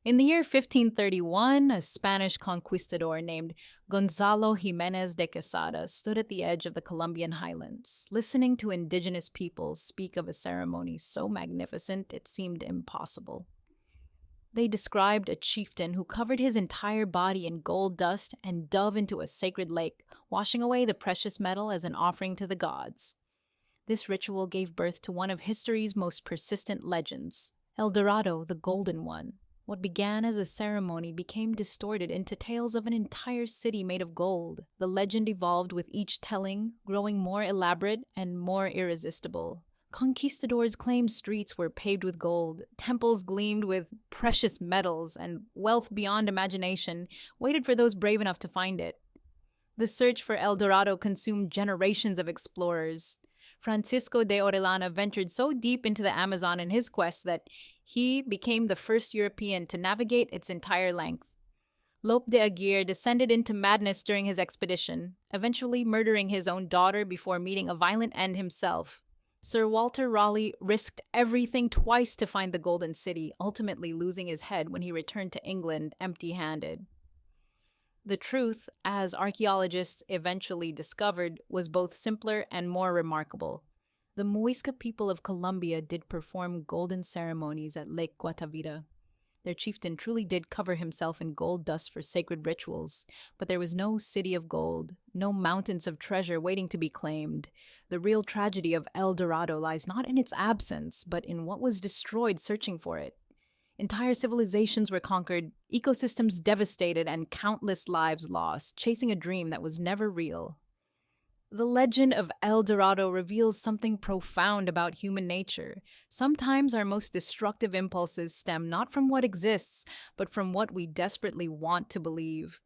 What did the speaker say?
In the year 1531, a Spanish conquistador named Gonzalo Jiménez de Quesada stood at the edge of the Colombian highlands, listening to indigenous peoples speak of a ceremony so magnificent it seemed impossible. They described a chieftain who covered his entire body in gold dust and dove into a sacred lake, washing away the precious metal as an offering to the gods. This ritual gave birth to one of history's most persistent legends, El Dorado, the Golden One. What began as a ceremony became distorted into tales of an entire city made of gold. The legend evolved with each telling, growing more elaborate and more irresistible. Conquistadors claimed streets were paved with gold, temples gleamed with precious metals, and wealth beyond imagination waited for those brave enough to find it. The search for El Dorado consumed generations of explorers. Francisco de Orellana ventured so deep into the Amazon in his quest that he became the first European to navigate its entire length. Lope de Aguirre descended into madness during his expedition, eventually murdering his own daughter before meeting a violent end himself. Sir Walter Raleigh risked everything twice to find the Golden City, ultimately losing his head when he returned to England empty-handed. The truth, as archaeologists eventually discovered, was both simpler and more remarkable. The Muisca people of Colombia did perform golden ceremonies at Lake Guatavita. Their chieftain truly did cover himself in gold dust for sacred rituals, but there was no city of gold, no mountains of treasure waiting to be claimed. The real tragedy of El Dorado lies not in its absence, but in what was destroyed searching for it. Entire civilizations were conquered, ecosystems devastated, and countless lives lost, chasing a dream that was never real. The legend of El Dorado reveals something profound about human nature. Sometimes our most destructive impulses stem not from what exists, but from what we desperately want to believe.